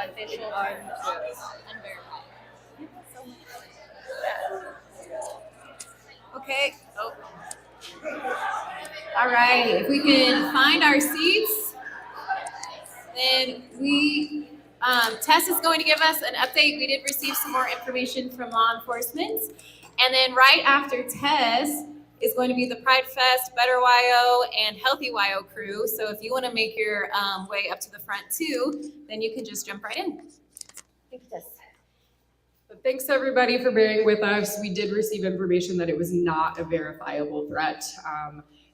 Unofficial, unverified. Okay. Oh. All right. If we can find our seats, then Tess is going to give us an update. We did receive some more information from law enforcement. And then right after Tess is going to be the Pridefest, Better YO, and Healthy YO crew. So if you want to make your way up to the front too, then you can just jump right in. Thank you, Tess. But thanks everybody for bearing with us. We did receive information that it was not a verifiable threat.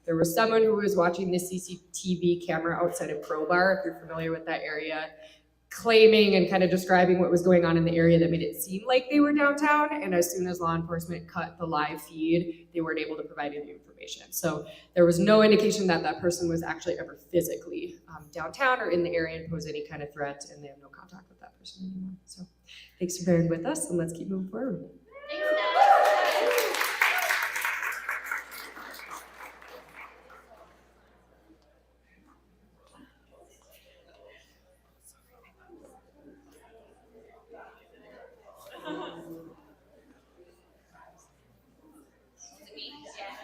There was someone who was watching the CCTV camera outside of Crowbar, if you're familiar with that area, claiming and kind of describing what was going on in the area that made it seem like they were downtown. And as soon as law enforcement cut the live feed, they weren't able to provide any information. So there was no indication that that person was actually ever physically downtown or in the area and posed any kind of threat, and they have no contact with that person anymore. So thanks for bearing with us, and let's keep moving forward.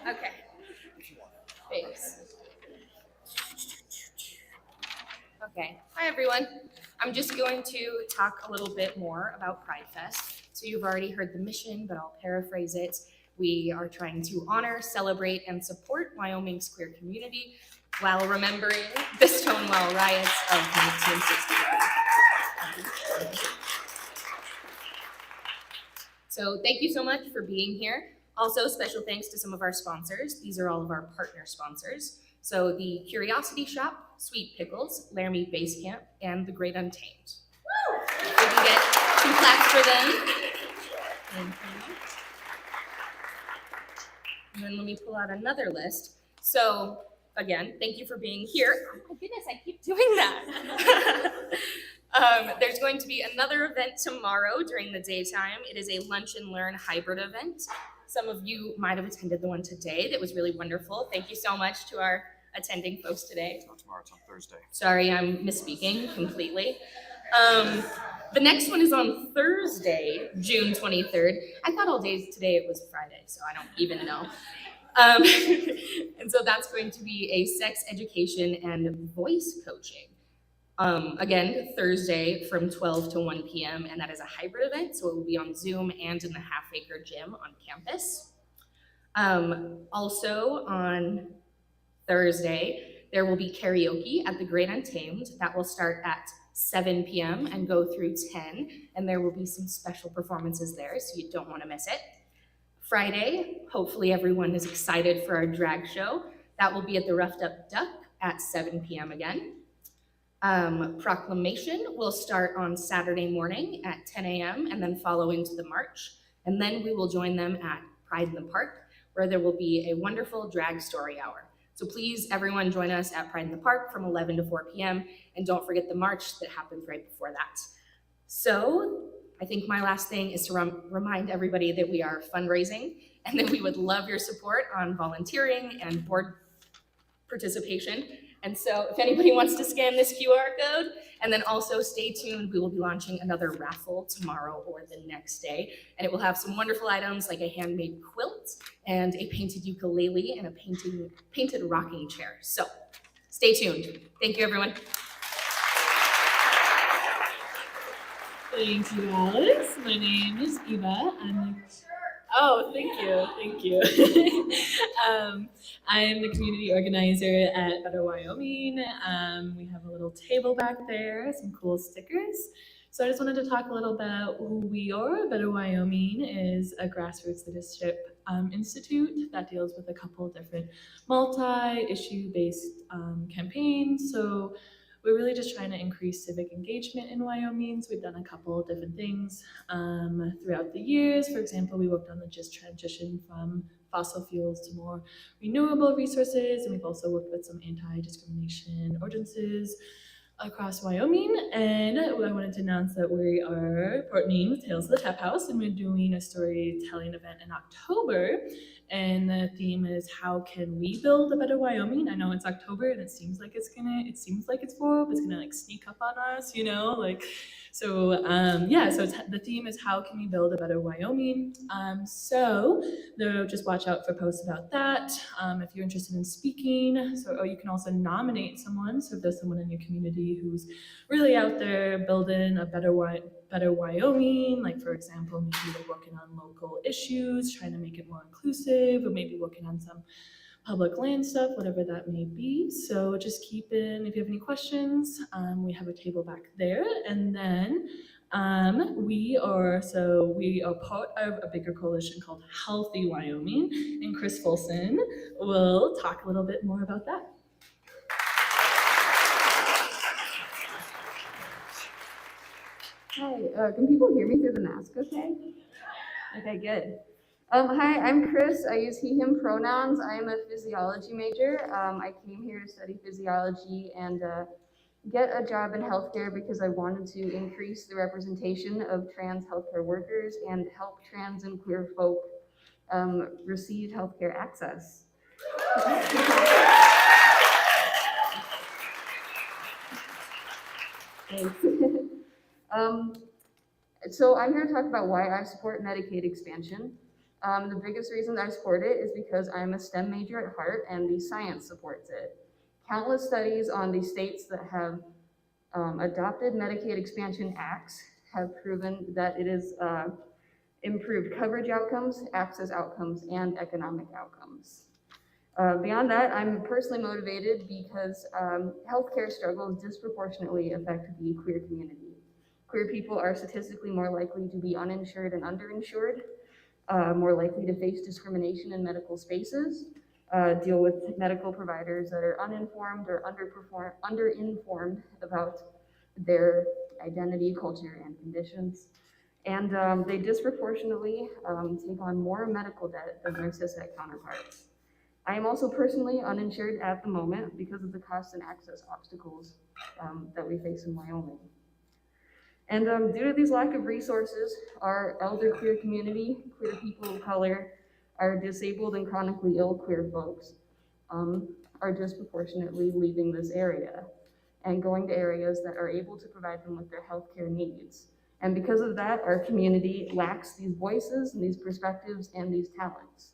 Okay. Thanks. Okay. Hi, everyone. I'm just going to talk a little bit more about Pridefest. So you've already heard the mission, but I'll paraphrase it. We are trying to honor, celebrate, and support Wyoming's queer community while remembering the Stonewall riots of 1961. So thank you so much for being here. Also, special thanks to some of our sponsors. These are all of our partner sponsors. So the Curiosity Shop, Sweet Pickles, Laramie Base Camp, and the Great Untamed. Woo! We can get some claps for them. Thank you. And then let me pull out another list. So again, thank you for being here. Oh my goodness, I keep doing that. There's going to be another event tomorrow during the daytime. It is a lunch and learn hybrid event. Some of you might have attended the one today. That was really wonderful. Thank you so much to our attending folks today. It's not tomorrow, it's on Thursday. Sorry, I'm misspeaking completely. The next one is on Thursday, June 23rd. I thought all days today it was Friday, so I don't even know. And so that's going to be a sex education and voice coaching. Again, Thursday from 12 to 1 p.m. and that is a hybrid event, so it will be on Zoom and in the Half Acre Gym on campus. Also on Thursday, there will be karaoke at the Great Untamed. That will start at 7 p.m. and go through 10, and there will be some special performances there, so you don't want to miss it. Friday, hopefully everyone is excited for our drag show. That will be at the Roughed Up Duck at 7 p.m. again. Proclamation will start on Saturday morning at 10 a.m. and then follow into the march. And then we will join them at Pride in the Park, where there will be a wonderful drag story hour. So please, everyone, join us at Pride in the Park from 11 to 4 p.m. And don't forget the march that happens right before that. So I think my last thing is to remind everybody that we are fundraising and that we would love your support on volunteering and board participation. And so if anybody wants to scan this QR code, and then also stay tuned, we will be launching another raffle tomorrow or the next day. And it will have some wonderful items like a handmade quilt and a painted ukulele and a painted rocking chair. So stay tuned. Thank you, everyone. Thank you, Alex. My name is Eva. Thank you. I'm the community organizer at Better Wyoming. We have a little table back there, some cool stickers. So I just wanted to talk a little about who we are. Better Wyoming is a grassroots leadership institute that deals with a couple different multi-issue based campaigns. So we're really just trying to increase civic engagement in Wyoming. So we've done a couple of different things throughout the years. For example, we worked on the just transition from fossil fuels to more renewable resources. And we've also worked with some anti-discrimination ordinances across Wyoming. And I wanted to announce that we are partnering with Tales of the Taphouse, and we're doing a storytelling event in October. And the theme is, how can we build a better Wyoming? I know it's October and it seems like it's fall, but it's gonna like sneak up on us, you know, like So the theme is how can we build a better Wyoming? Just watch out for posts about that. If you're interested in speaking, or you can also nominate someone. So if there's someone in your community who's really out there building a better Wyoming, like for example, maybe they're working on local issues, trying to make it more inclusive, or maybe working on some public land stuff, whatever that may be. So just if you have any questions, we have a table back there. And then we are part of a bigger coalition called Healthy Wyoming, and Chris Folson will talk a little bit more about that. Hi, can people hear me through the mask okay? Okay, good. Hi, I'm Chris. I use he, him pronouns. I am a physiology major. I came here to study physiology and get a job in healthcare because I wanted to increase the representation of trans healthcare workers and help trans and queer folk receive healthcare access. Thanks. So I'm here to talk about why I support Medicaid expansion. The biggest reason I support it is because I'm a STEM major at heart and the science supports it. Countless studies on the states that have adopted Medicaid expansion acts have proven that it has improved coverage outcomes, access outcomes, and economic outcomes. Beyond that, I'm personally motivated because healthcare struggles disproportionately affect the queer community. Queer people are statistically more likely to be uninsured and underinsured, more likely to face discrimination in medical spaces, deal with medical providers that are uninformed or underinformed about their identity, culture, and conditions. And they disproportionately take on more medical debt than their cishet counterparts. I am also personally uninsured at the moment because of the cost and access obstacles that we face in Wyoming. And due to these lack of resources, our elder queer community, queer people of color, our disabled and chronically ill queer folks are disproportionately leaving this area and going to areas that are able to provide them with their healthcare needs. And because of that, our community lacks these voices and these perspectives and these talents.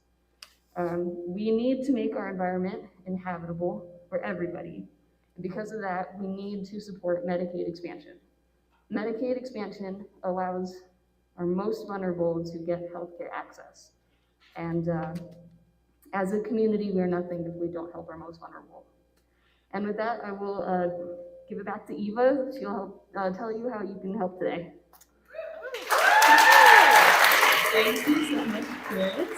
We need to make our environment inhabitable for everybody. And because of that, we need to support Medicaid expansion. Medicaid expansion allows our most vulnerable to get healthcare access. And as a community, we are nothing if we don't help our most vulnerable. And with that, I will give it back to Eva. She'll tell you how you can help today. Thank you so much, Chris.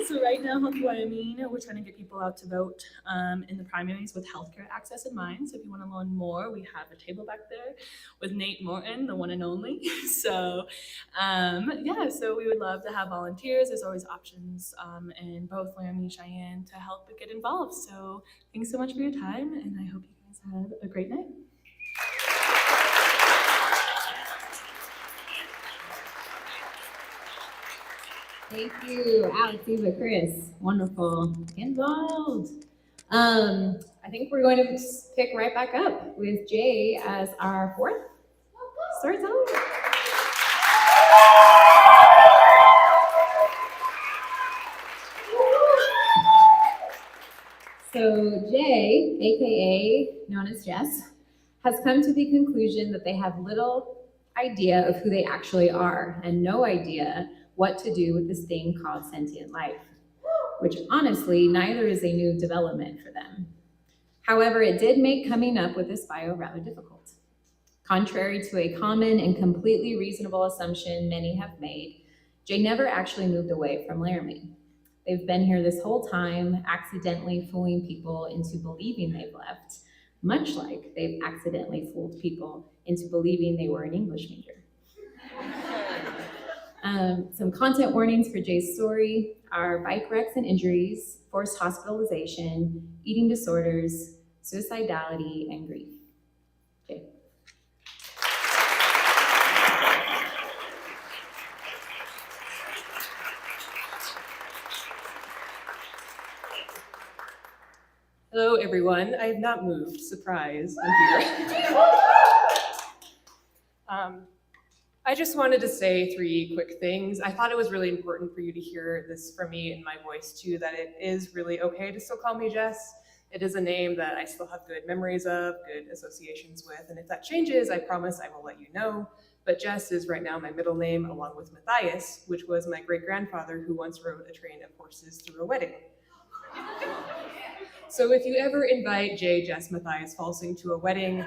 So right now, Healthy Wyoming, we're trying to get people out to vote in the primaries with healthcare access in mind. So if you want to learn more, we have a table back there with Nate Morton, the one and only. So we would love to have volunteers. There's always options in both Laramie and Cheyenne to help get involved. So thanks so much for your time, and I hope you guys have a great night. Thank you, Alex, Eva, Chris. Wonderful. Involved. I think we're going to pick right back up with Jay as our fourth storyteller. So Jay, aka known as Jess, has come to the conclusion that they have little idea of who they actually are and no idea what to do with this thing called sentient life, which honestly, neither is a new development for them. However, it did make coming up with this bio rather difficult. Contrary to a common and completely reasonable assumption many have made, Jay never actually moved away from Laramie. They've been here this whole time, accidentally fooling people into believing they've left, much like they've accidentally fooled people into believing they were an English major. Some content warnings for Jay's story are bike wrecks and injuries, forced hospitalization, eating disorders, suicidality, and grief. Jay. Hello, everyone. I have not moved. Surprise, I'm here. just wanted to say 3 quick things. I thought it was really important for you to hear this from me in my voice too, that it is really okay to still call me Jess. It is a name that I still have good memories of, good associations with, and if that changes, I promise I will let you know. But Jess is right now my middle name, along with Matthias, which was my great-grandfather who once rode a train of horses through a wedding. So if you ever invite J, Jess, Matthias Falsing to a wedding,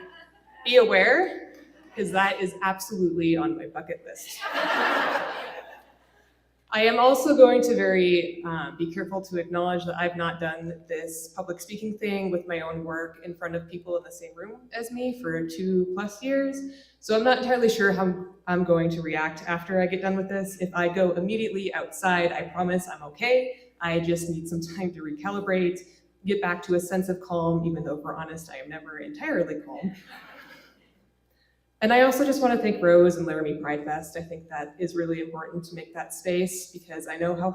be aware, because that is absolutely on my bucket list. I am also going to be careful to acknowledge that I've not done this public speaking thing with my own work in front of people in the same room as me for 2+ years. So I'm not entirely sure how I'm going to react after I get done with this. If I go immediately outside, I promise I'm okay. I just need some time to recalibrate, get back to a sense of calm, even though if we're honest, I am never entirely calm. And I also just want to thank Rose and Laramie Pridefest. I think that is really important to make that space because I know how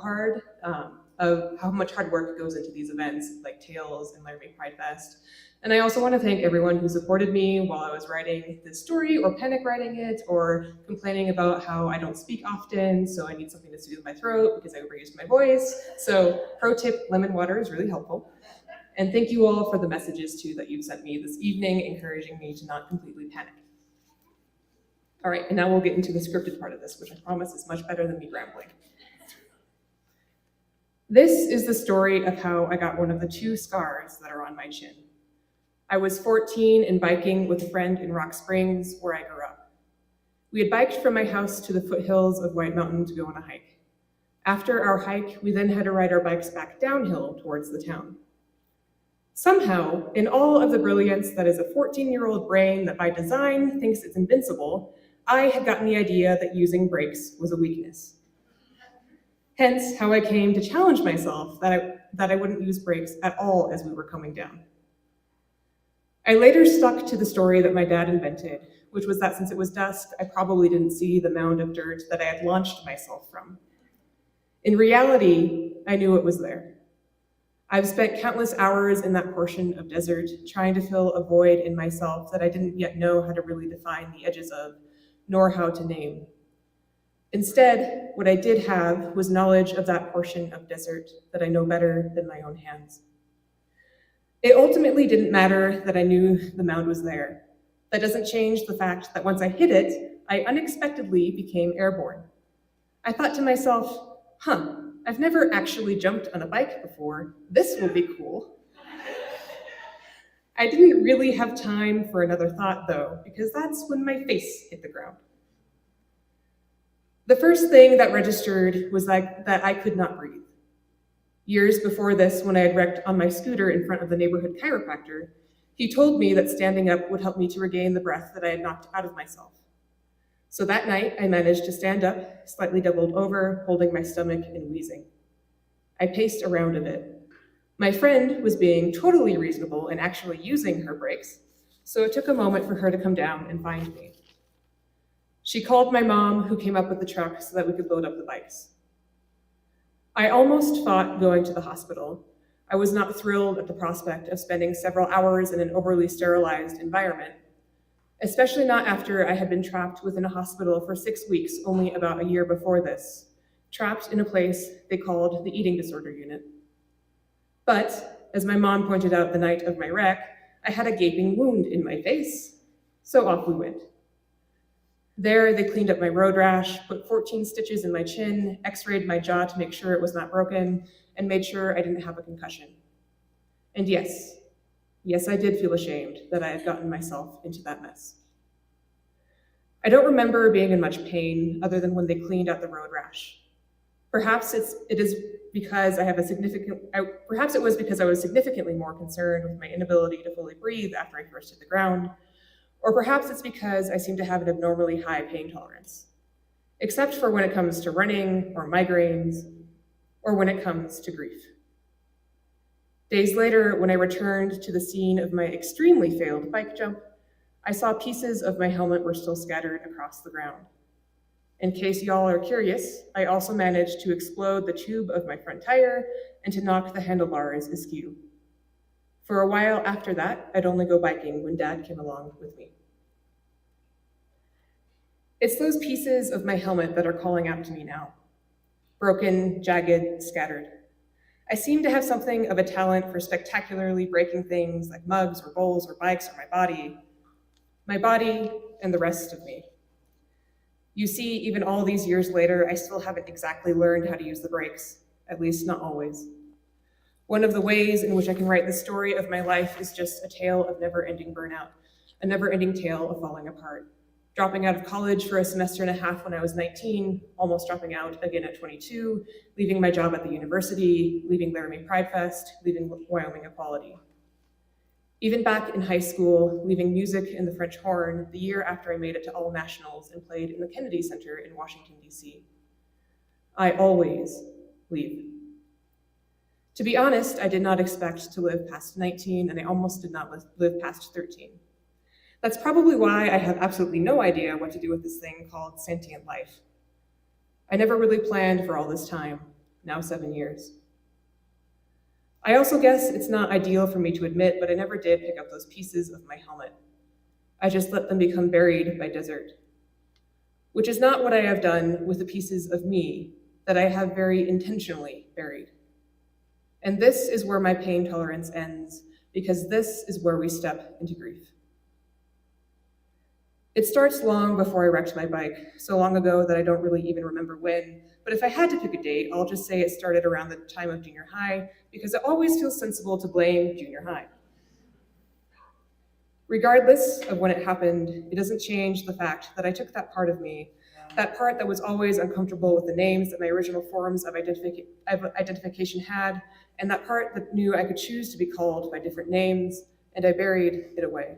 much hard work goes into these events like Tales and Laramie Pridefest. And I also want to thank everyone who supported me while I was writing this story or panic writing it or complaining about how I don't speak often, so I need something to soothe my throat because I overused my voice. So pro tip, lemon water is really helpful. And thank you all for the messages too that you've sent me this evening, encouraging me to not completely panic. All right, and now we'll get into the scripted part of this, which I promise is much better than me rambling. This is the story of how I got one of the 2 scars that are on my chin. I was 14 and biking with a friend in Rock Springs, where I grew up. We had biked from my house to the foothills of White Mountain to go on a hike. After our hike, we then had to ride our bikes back downhill towards the town. Somehow, in all of the brilliance that is a 14-year-old brain that by design thinks it's invincible, I had gotten the idea that using brakes was a weakness. Hence, how I came to challenge myself that I wouldn't use brakes at all as we were coming down. I later stuck to the story that my dad invented, which was that since it was dusk, I probably didn't see the mound of dirt that I had launched myself from. In reality, I knew it was there. I've spent countless hours in that portion of desert trying to fill a void in myself that I didn't yet know how to really define the edges of, nor how to name. Instead, what I did have was knowledge of that portion of desert that I know better than my own hands. It ultimately didn't matter that I knew the mound was there. That doesn't change the fact that once I hit it, I unexpectedly became airborne. I thought to myself, I've never actually jumped on a bike before. This will be cool. I didn't really have time for another thought though, because that's when my face hit the ground. The first thing that registered was that I could not breathe. Years before this, when I had wrecked on my scooter in front of the neighborhood chiropractor, he told me that standing up would help me to regain the breath that I had knocked out of myself. So that night, I managed to stand up, slightly doubled over, holding my stomach and wheezing. I paced around a bit. My friend was being totally reasonable and actually using her brakes, so it took a moment for her to come down and find me. She called my mom, who came up with the truck so that we could load up the bikes. I almost fought going to the hospital. I was not thrilled at the prospect of spending several hours in an overly sterilized environment, especially not after I had been trapped within a hospital for 6 weeks only about a year before this, trapped in a place they called the eating disorder unit. But, as my mom pointed out the night of my wreck, I had a gaping wound in my face, so off we went. There, they cleaned up my road rash, put 14 stitches in my chin, x-rayed my jaw to make sure it was not broken, and made sure I didn't have a concussion. And yes, I did feel ashamed that I had gotten myself into that mess. I don't remember being in much pain other than when they cleaned out the road rash. Perhaps it was because I was significantly more concerned with my inability to fully breathe after I first hit the ground, or perhaps it's because I seem to have an abnormally high pain tolerance, except for when it comes to running or migraines, or when it comes to grief. Days later, when I returned to the scene of my extremely failed bike jump, I saw pieces of my helmet were still scattered across the ground. In case y'all are curious, I also managed to explode the tube of my front tire and to knock the handlebars askew. For a while after that, I'd only go biking when Dad came along with me. It's those pieces of my helmet that are calling out to me now. Broken, jagged, scattered. I seem to have something of a talent for spectacularly breaking things like mugs or bowls or bikes or my body and the rest of me. You see, even all these years later, I still haven't exactly learned how to use the brakes, at least not always. One of the ways in which I can write the story of my life is just a tale of never-ending burnout, a never-ending tale of falling apart. Dropping out of college for a semester and a half when I was 19, almost dropping out again at 22, leaving my job at the university, leaving Laramie Pridefest, leaving Wyoming Equality. Even back in high school, leaving music in the French horn the year after I made it to all nationals and played in the Kennedy Center in Washington, D.C. I always leave. To be honest, I did not expect to live past 19, and I almost did not live past 13. That's probably why I have absolutely no idea what to do with this thing called sentient life. I never really planned for all this time, now 7 years. I also guess it's not ideal for me to admit, but I never did pick up those pieces of my helmet. I just let them become buried by desert, which is not what I have done with the pieces of me that I have very intentionally buried. And this is where my pain tolerance ends, because this is where we step into grief. It starts long before I wrecked my bike, so long ago that I don't really even remember when, but if I had to pick a date, I'll just say it started around the time of junior high, because it always feels sensible to blame junior high. Regardless of when it happened, it doesn't change the fact that I took that part of me, that part that was always uncomfortable with the names that my original forms of identification had, and that part that knew I could choose to be called by different names, and I buried it away.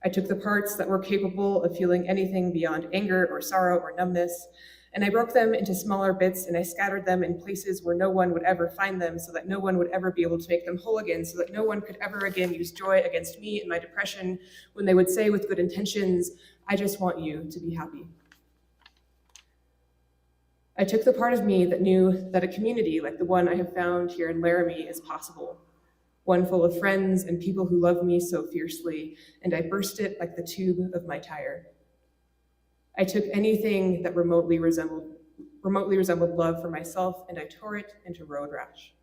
I took the parts that were capable of feeling anything beyond anger or sorrow or numbness, and I broke them into smaller bits, and I scattered them in places where no one would ever find them, so that no one would ever be able to make them whole again, so that no one could ever again use joy against me in my depression when they would say with good intentions, "I just want you to be happy." I took the part of me that knew that a community like the one I have found here in Laramie is possible, one full of friends and people who love me so fiercely, and I burst it like the tube of my tire. I took anything that remotely resembled love for myself, and I tore it into road rash.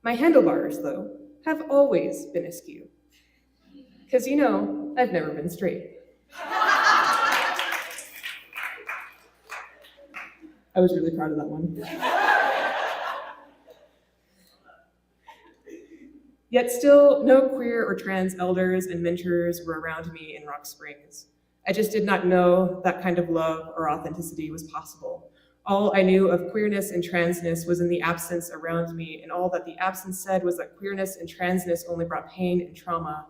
My handlebars, though, have always been askew. Because I've never been straight. I was really proud of that one. Yet still, no queer or trans elders and mentors were around me in Rock Springs. I just did not know that kind of love or authenticity was possible. All I knew of queerness and transness was in the absence around me, and all that the absence said was that queerness and transness only brought pain and trauma.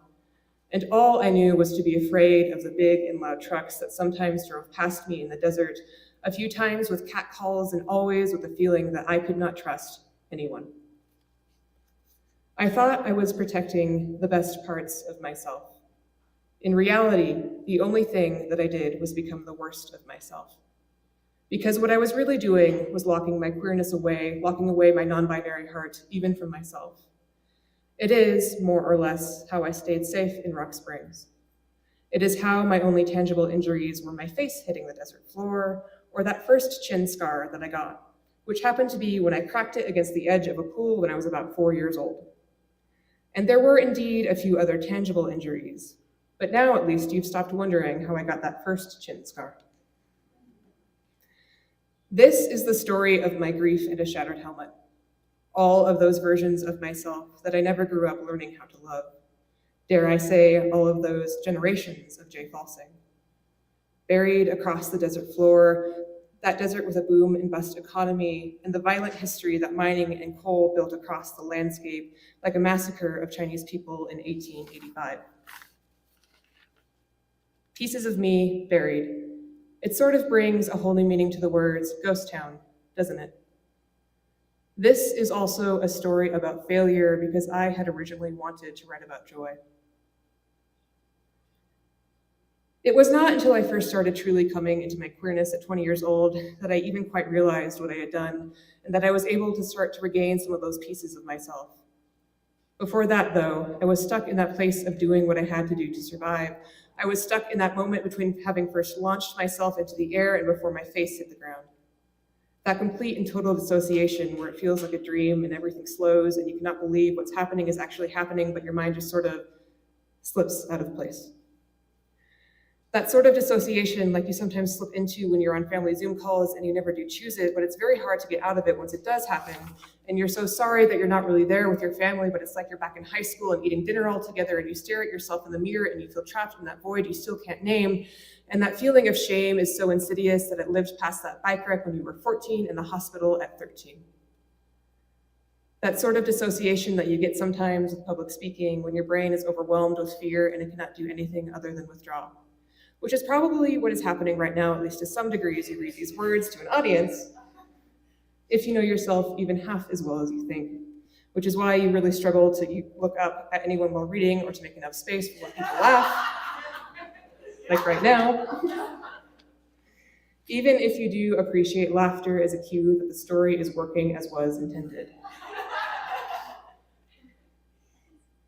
And all I knew was to be afraid of the big and loud trucks that sometimes drove past me in the desert, a few times with catcalls and always with the feeling that I could not trust anyone. I thought I was protecting the best parts of myself. In reality, the only thing that I did was become the worst of myself. Because what I was really doing was locking my queerness away, locking away my non-binary heart, even from myself. It is, more or less, how I stayed safe in Rock Springs. It is how my only tangible injuries were my face hitting the desert floor, or that first chin scar that I got, which happened to be when I cracked it against the edge of a pool when I was about 4 years old. And there were indeed a few other tangible injuries, but now at least you've stopped wondering how I got that first chin scar. This is the story of my grief and a shattered helmet. All of those versions of myself that I never grew up learning how to love. Dare I say, all of those generations of Jay Falsing. Buried across the desert floor, that desert with a boom and bust economy, and the violent history that mining and coal built across the landscape like a massacre of Chinese people in 1885. Pieces of me buried. It sort of brings a whole new meaning to the words ghost town, doesn't it? This is also a story about failure because I had originally wanted to write about joy. It was not until I first started truly coming into my queerness at 20 years old that I even quite realized what I had done and that I was able to start to regain some of those pieces of myself. Before that, though, I was stuck in that place of doing what I had to do to survive. I was stuck in that moment between having first launched myself into the air and before my face hit the ground. That complete and total dissociation where it feels like a dream and everything slows and you cannot believe what's happening is actually happening, but your mind just sort of slips out of place. That sort of dissociation, like you sometimes slip into when you're on family Zoom calls and you never do choose it, but it's very hard to get out of it once it does happen. And you're so sorry that you're not really there with your family, but it's like you're back in high school and eating dinner all together and you stare at yourself in the mirror and you feel trapped in that void you still can't name. And that feeling of shame is so insidious that it lived past that bike wreck when you were 14 in the hospital at 13. That sort of dissociation that you get sometimes with public speaking when your brain is overwhelmed with fear and it cannot do anything other than withdraw. Which is probably what is happening right now, at least to some degree, as you read these words to an audience, if you know yourself even half as well as you think, which is why you really struggle to look up at anyone while reading or to make enough space for when people laugh, like right now. Even if you do appreciate laughter as a cue that the story is working as was intended.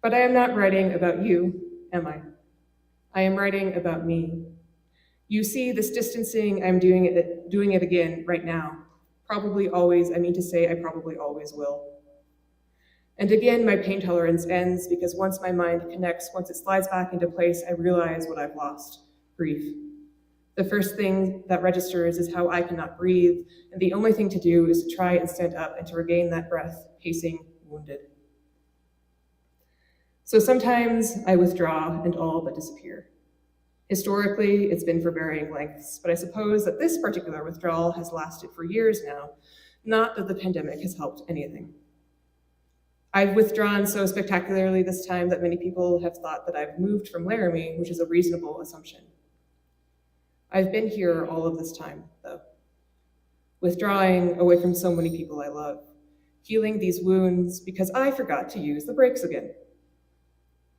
But I am not writing about you, am I? I am writing about me. You see this distancing, I'm doing it again right now. Probably always, I mean to say I probably always will. And again, my pain tolerance ends because once my mind connects, once it slides back into place, I realize what I've lost, grief. The first thing that registers is how I cannot breathe, and the only thing to do is to try and stand up and to regain that breath, pacing, wounded. So sometimes I withdraw and all but disappear. Historically, it's been for varying lengths, but I suppose that this particular withdrawal has lasted for years now, not that the pandemic has helped anything. I've withdrawn so spectacularly this time that many people have thought that I've moved from Laramie, which is a reasonable assumption. I've been here all of this time, though, withdrawing away from so many people I love, healing these wounds because I forgot to use the brakes again.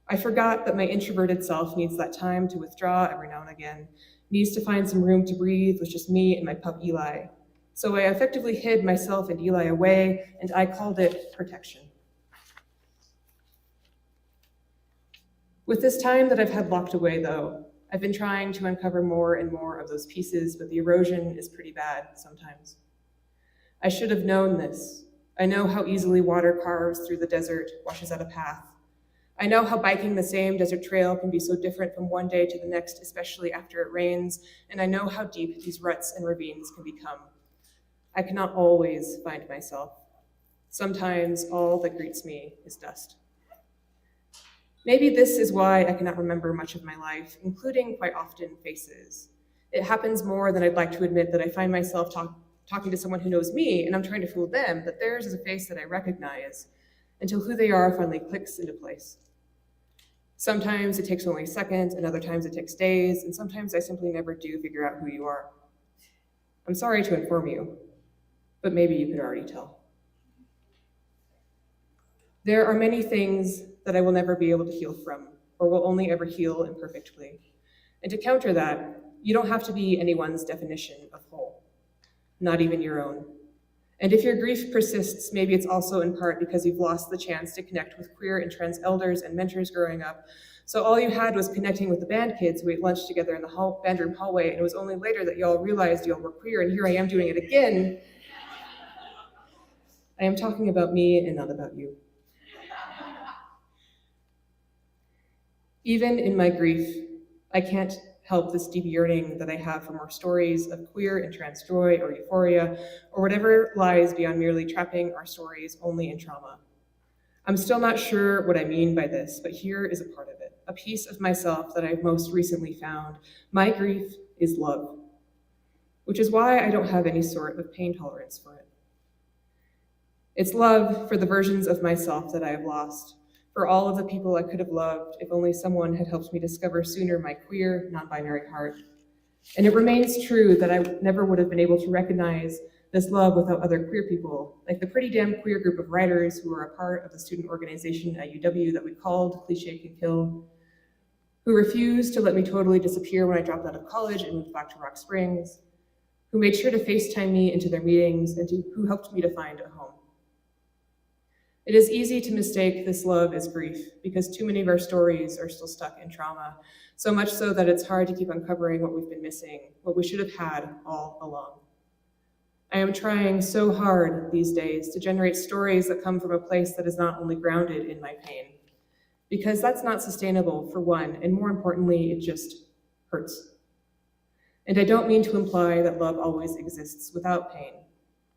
I forgot that my introverted self needs that time to withdraw every now and again, needs to find some room to breathe with just me and my pup Eli. So I effectively hid myself and Eli away, and I called it protection. With this time that I've had locked away, though, I've been trying to uncover more and more of those pieces, but the erosion is pretty bad sometimes. I should have known this. I know how easily water carves through the desert, washes out a path. I know how biking the same desert trail can be so different from one day to the next, especially after it rains, and I know how deep these ruts and ravines can become. I cannot always find myself. Sometimes all that greets me is dust. Maybe this is why I cannot remember much of my life, including quite often faces. It happens more than I'd like to admit that I find myself talking to someone who knows me, and I'm trying to fool them that theirs is a face that I recognize, until who they are finally clicks into place. Sometimes it takes only seconds, and other times it takes days, and sometimes I simply never do figure out who you are. I'm sorry to inform you, but maybe you could already tell. There are many things that I will never be able to heal from, or will only ever heal imperfectly. And to counter that, you don't have to be anyone's definition of whole, not even your own. And if your grief persists, maybe it's also in part because you've lost the chance to connect with queer and trans elders and mentors growing up. So all you had was connecting with the band kids who ate lunch together in the band room hallway, and it was only later that y'all realized y'all were queer, and here I am doing it again. I am talking about me and not about you. Even in my grief, I can't help this deep yearning that I have for more stories of queer and trans joy or euphoria, or whatever lies beyond merely trapping our stories only in trauma. I'm still not sure what I mean by this, but here is a part of it, a piece of myself that I've most recently found. My grief is love, which is why I don't have any sort of pain tolerance for it. It's love for the versions of myself that I have lost, for all of the people I could have loved if only someone had helped me discover sooner my queer, non-binary heart. And it remains true that I never would have been able to recognize this love without other queer people, like the pretty damn queer group of writers who were a part of the student organization at UW that we called Cliché Can Kill, who refused to let me totally disappear when I dropped out of college and moved back to Rock Springs, who made sure to FaceTime me into their meetings, and who helped me to find a home. It is easy to mistake this love as grief because too many of our stories are still stuck in trauma. so much so that it's hard to keep uncovering what we've been missing, what we should have had all along. I am trying so hard these days to generate stories that come from a place that is not only grounded in my pain, because that's not sustainable, for one, and more importantly, it just hurts. And I don't mean to imply that love always exists without pain,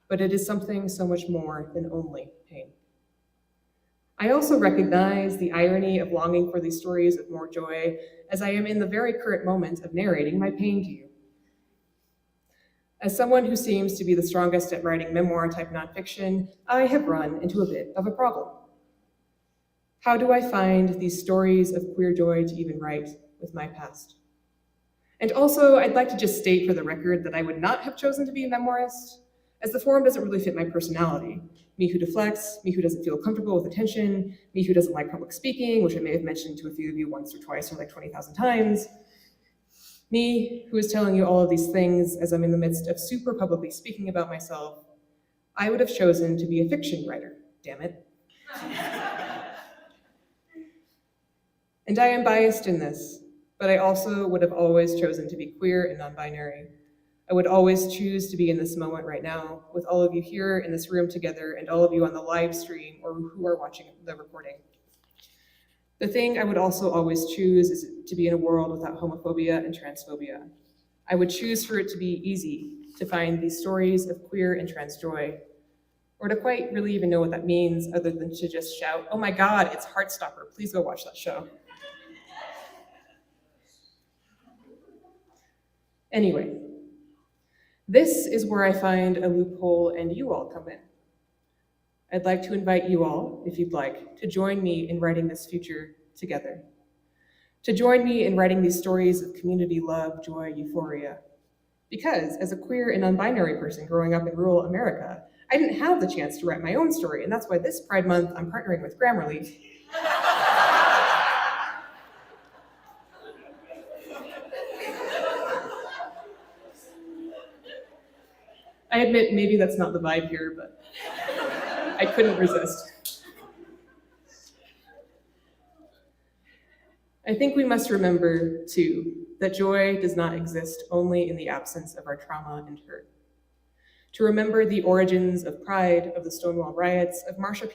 but it is something so much more than only pain. I also recognize the irony of longing for these stories with more joy, as I am in the very current moment of narrating my pain to you. As someone who seems to be the strongest at writing memoir-type nonfiction, I have run into a bit of a problem. How do I find these stories of queer joy to even write with my past? And also, I'd like to just state for the record that I would not have chosen to be a memoirist, as the form doesn't really fit my personality. Me who deflects, me who doesn't feel comfortable with attention, me who doesn't like public speaking, which I may have mentioned to a few of you once or twice or like 20,000 times. Me who is telling you all of these things as I'm in the midst of super publicly speaking about myself. I would have chosen to be a fiction writer, damn it. And I am biased in this, but I also would have always chosen to be queer and non-binary. I would always choose to be in this moment right now with all of you here in this room together and all of you on the live stream or who are watching the recording. The thing I would also always choose is to be in a world without homophobia and transphobia. I would choose for it to be easy to find these stories of queer and trans joy, or to quite really even know what that means other than to just shout, "Oh my God, it's Heartstopper, please go watch that show." Anyway, this is where I find a loophole and you all come in. I'd like to invite you all, if you'd like, to join me in writing this future together. To join me in writing these stories of community love, joy, euphoria. Because as a queer and non-binary person growing up in rural America, I didn't have the chance to write my own story, and that's why this Pride Month I'm partnering with Grammarly. I admit maybe that's not the vibe here, but I couldn't resist. I think we must remember, too, that joy does not exist only in the absence of our trauma and hurt. To remember the origins of Pride, of the Stonewall riots, of Marsha P.